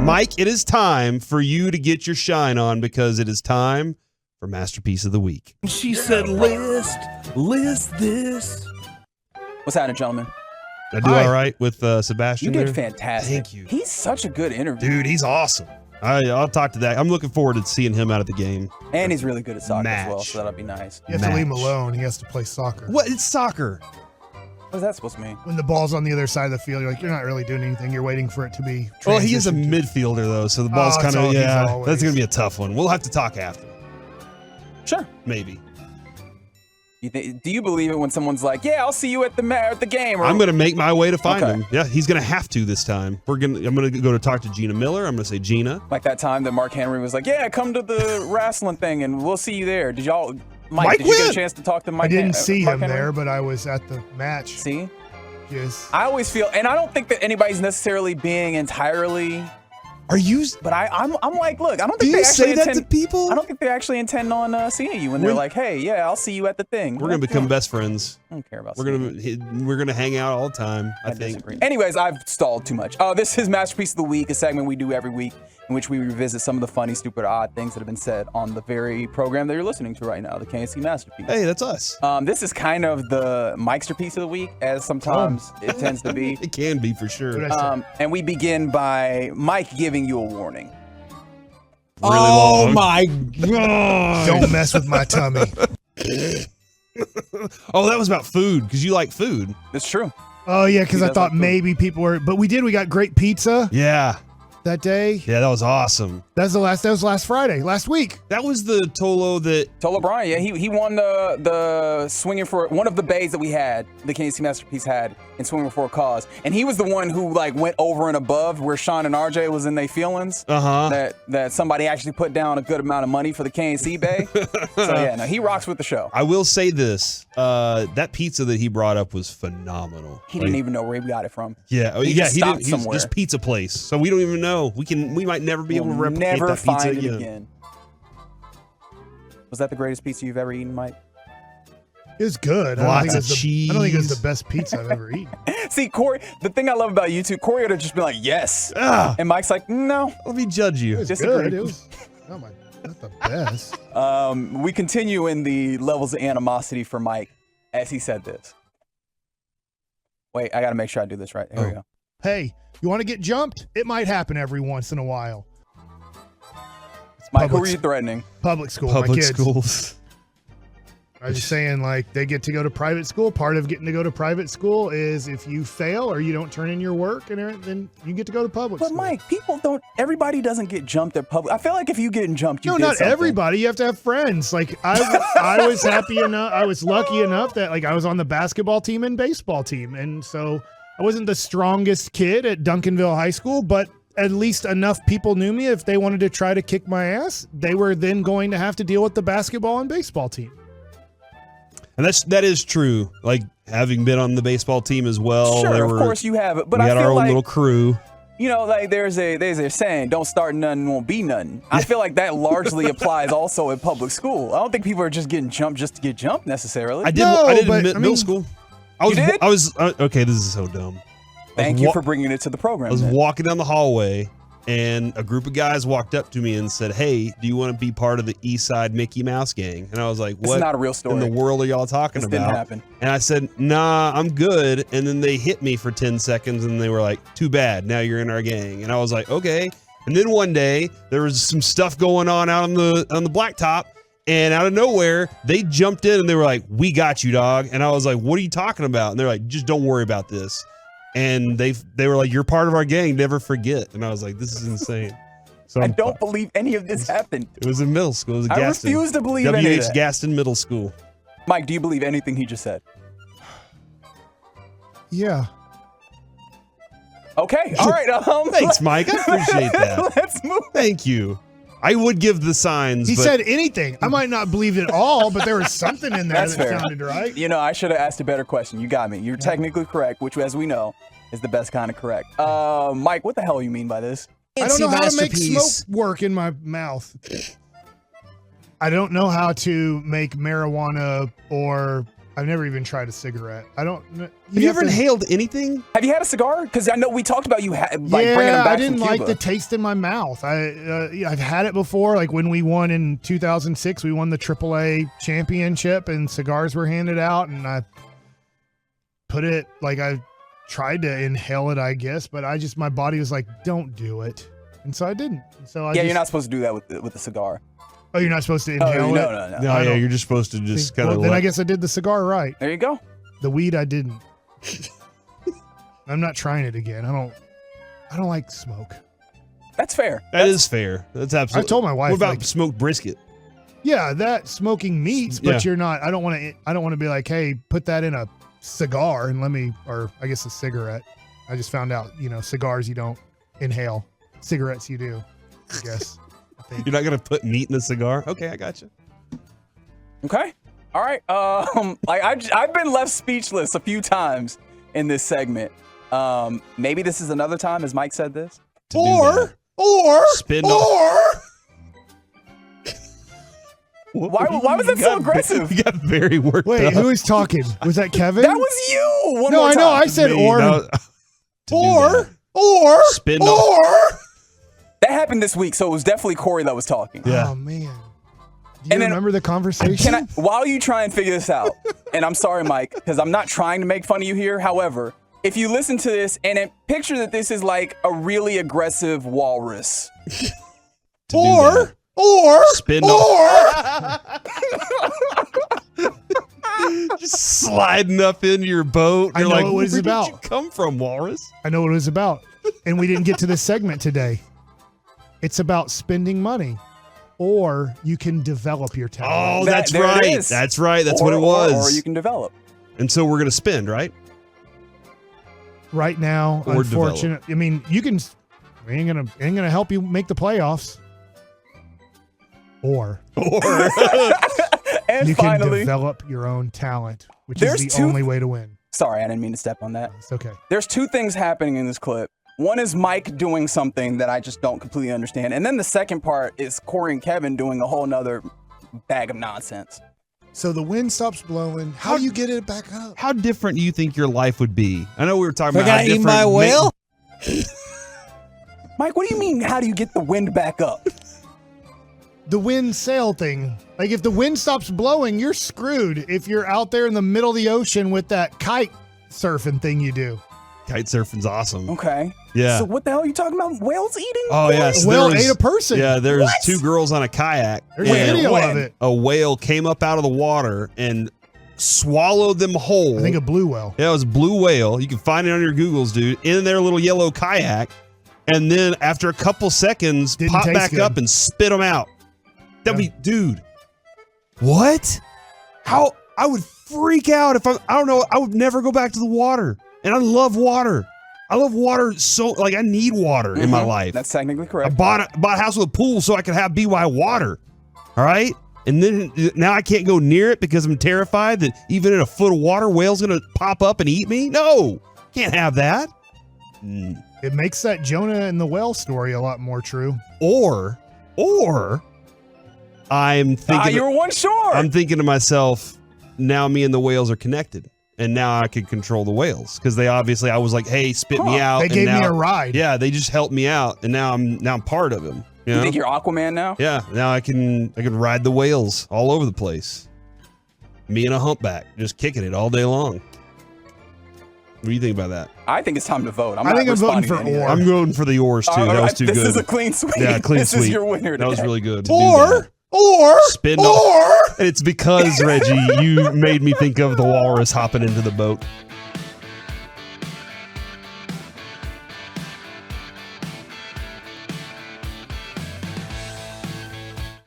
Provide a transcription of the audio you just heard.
Mike, it is time for you to get your shine on because it is time for Masterpiece of the Week. She said, list this. What's happening, gentlemen? Did I do all right with Sebastian? You did fantastic. Thank you. He's such a good interview. Dude, he's awesome. I'll talk to that. I'm looking forward to seeing him out of the game. And he's really good at soccer as well, so that'll be nice. You have to leave him alone. He has to play soccer. What? It's soccer. What is that supposed to mean? When the ball's on the other side of the field, you're like, you're not really doing anything. You're waiting for it to be Well, he is a transitioned to- midfielder, though, so the ball's kind of, he's that's always. going to be a tough one. We'll have to talk after. Sure. Maybe. Do you believe it when someone's like, yeah, I'll see you at the game? Or, I'm going to make my way to find him. Yeah, he's going to have to this time. I'm going to go to talk to Gina Miller. I'm going to say, Gina. Like that time that Mark Henry was like, yeah, come to the wrestling thing and we'll see you there. Did y'all, Mike, did you get a chance to talk to Mike? I didn't see Mark him Henry? there, but I was at the match. See? Yes. I always feel, and I don't think that anybody's necessarily being entirely. Are you? But I'm like, look, I don't Do think you they actually say that intend, to people? I don't think they actually intend on seeing you when they're like, hey, yeah, I'll see you at the thing. We're going to become best friends. I don't care about. We're going to hang out all the time, I think. Disagree. Anyways, I've stalled too much. This is Masterpiece of the Week, a segment we do every week in which we revisit some of the funny, stupid, or odd things that have been said on the very program that you're listening to right now, the KNC Masterpiece. Hey, that's us. This is kind of the Mikesterpiece of the week, as sometimes it tends to be. It can be for sure. And we begin by Mike giving you a warning. Really long. My God. Don't mess with my tummy. Oh, that was about food because you like food. It's true. Oh, yeah, because I does thought like food. maybe people were, but we got great pizza Yeah. that day. Yeah, that was awesome. That was last Friday, last week. That was the Tolo that. Tolo Bryan, yeah, he won the swinging for one of the bays that we had, the KNC Masterpiece had in swinging for a cause, and he was the one who like went over and above where Sean and RJ was in their feelings. That somebody actually put down a good amount of money for the KNC bay. So yeah, no, he rocks with the show. I will say this: that pizza that he brought up was phenomenal. He didn't even know where he got it from. Yeah, He just stopped He was somewhere. just pizza place, so we don't even know. We might never be able to replicate Never that pizza find it again. Was that the greatest pizza you've ever eaten, Mike? It was good. Lots of I don't think cheese. it was the best pizza I've ever eaten. See, Corey, the thing I love about you two, Corey would have just been like, yes. Ah, And Mike's like, no. let me judge you. It was Disagree. good. It was not the best. We continue in the levels of animosity for Mike as he said this. Wait, I got to make sure I do this right. Here we go. Hey, you want to get jumped? It might happen every once in a while. Mike, who are you threatening? Public school. my Public kids. schools. I was just saying, like, they get to go to private school. Part of getting to go to private school is if you fail or you don't turn in your work, and then you get to go to public But school. Mike, everybody doesn't get jumped at public. I feel like if you get jumped, you No, did not something. everybody. You have to have friends. Like I was happy enough. I was lucky enough that like I was on the basketball team and baseball team, and so I wasn't the strongest kid at Duncanville High School, but at least enough people knew me. If they wanted to try to kick my ass, they were then going to have to deal with the basketball and baseball team. And that is true. Like having been on the baseball team as well. Sure, of course you have it, but we I had feel our own like little crew. you know, like there's a saying, "Don't start nothing, won't be nothing." I feel like that largely applies also in public school. I don't think people are just getting jumped just to get jumped necessarily. I did in middle school. I was okay. This is so dumb. Thank you for bringing it to the program. I was then. walking down the hallway, and a group of guys walked up to me and said, "Hey, do you want to be part of the East Side Mickey Mouse gang?" And I was like, This "What is not a real story. in the world are y'all talking This about?" didn't happen. And I said, "Nah, I'm good." And then they hit me for 10 seconds, and they were like, "Too bad. Now you're in our gang." And I was like, "Okay." And then one day there was some stuff going on out on the blacktop. And out of nowhere, they jumped in and they were like, "We got you, dog." And I was like, "What are you talking about?" And they're like, "Just don't worry about this." And they were like, "You're part of our gang. Never forget." And I was like, "This is insane." So I don't believe any of this happened. It was in middle school. It was I Gaston. refuse to believe any of W.H. that. Gaston Middle School. Mike, do you believe anything he just said? Yeah. Okay. All right. Thanks, Mike. I appreciate that. Let's move. Thank you. I would give the signs. He but said anything. I might not believe it all, but there was something in there That's that fair. sounded right. You know, I should have asked a better question. You got me. You're technically correct, which, as we know, is the best kind of correct. Mike, what the hell you mean by this? I don't know how to make smoke work in my mouth. I don't know how to make marijuana or I've never even tried a cigarette. I don't. Have you ever inhaled anything? Have you had a cigar? Because I know we talked about you bringing them back I didn't from like Cuba. the taste in my mouth. I've had it before. Like when we won in 2006, we won the AAA championship, and cigars were handed out, and I put it like I tried to inhale it, I guess, but my body was like, don't do it, and so I didn't. So you're not supposed to do that with the cigar. Oh, you're not supposed to inhale it? No. No, yeah, you're just supposed to just kind of. Then I guess I did the cigar right. There you go. The weed I didn't. I'm not trying it again. I don't like smoke. That's fair. That is fair. That's absolutely. I told my wife. What about like, smoked brisket? Yeah, that smoking meats, but you're not. I don't want to be like, hey, put that in a cigar and or I guess a cigarette. I just found out, cigars you don't inhale, cigarettes you do. I guess. You're not gonna put meat in a cigar? Okay, I got you. Okay. All right. I've been left speechless a few times in this segment. Maybe this is another time, as Mike said this. Or spin off. Why was that so aggressive? You got very worked wait, up. who is talking? Was that Kevin? That was you. One no, more I know. time. I said or. Or spin off. That happened this week, so it was definitely Corey that was talking. Yeah. Oh man. Do you remember the conversation? While you try and figure this out, and I'm sorry, Mike, because I'm not trying to make fun of you here. However, if you listen to this and picture that this is like a really aggressive walrus. or spin off. Just sliding up into your boat. I know like, what it was where about. Did you come from, walrus? I know what it was about. And we didn't get to this segment today. It's about spending money. Or you can develop your talent. Oh, that's right. That's right. That's what it was. Or you can develop. And so we're going to spend, right? Right now, Or unfortunate. I mean, you can. We ain't gonna help you make the playoffs. Or and you finally, can develop your own talent, which There's is the only way to win. Sorry, I didn't mean to step on that. It's okay. There's two things happening in this clip. One is Mike doing something that I just don't completely understand. And then the second part is Corey and Kevin doing a whole nother bag of nonsense. So the wind stops blowing. How do you get it back up? How different do you think your life would be? I know we were talking about I gotta eat my whale? Mike, what do you mean, how do you get the wind back up? The wind sail thing. Like if the wind stops blowing, you're screwed if you're out there in the middle of the ocean with that kite surfing thing you do. Kite surfing's awesome. Okay. Yeah. So what the hell are you talking about? Whales eating? Oh, yeah. So Whale there was- ate a person. Yeah, there's What? two girls on a kayak. There's a and video of it. a whale came up out of the water and swallowed them whole. I think a blue whale. Yeah, it was a blue whale. You can find it on your Googles, dude, in their little yellow kayak. And then after a couple seconds, Didn't pop taste back good. up and spit them out. That'd be, dude, what? How? I would freak out if I don't know, I would never go back to the water. And I love water. I love water so, like, I need water in my life. That's technically I correct. bought a house with a pool so I could have BY water. All right? And then now I can't go near it because I'm terrified that even in a foot of water, whale's going to pop up and eat me? No, can't have that. It makes that Jonah and the whale story a lot more true. Or I'm thinking, you were one short. I'm thinking to myself, now me and the whales are connected. And now I can control the whales because they obviously, I was like, hey, spit me out. They and gave now, me a ride. Yeah, they just helped me out. And now I'm part of them. You You know? think you're Aquaman now? Yeah, now I can ride the whales all over the place. Me and a humpback, just kicking it all day long. What do you think about that? I think it's time to vote. I think I'm voting for anything. or. I'm going for the oars too. All That was right, too this good. is a clean sweep. Yeah, clean this sweep. is your winner. That was today. really good. to do Or that. Spin off. And it's because Reggie, you made me think of the walrus hopping into the boat.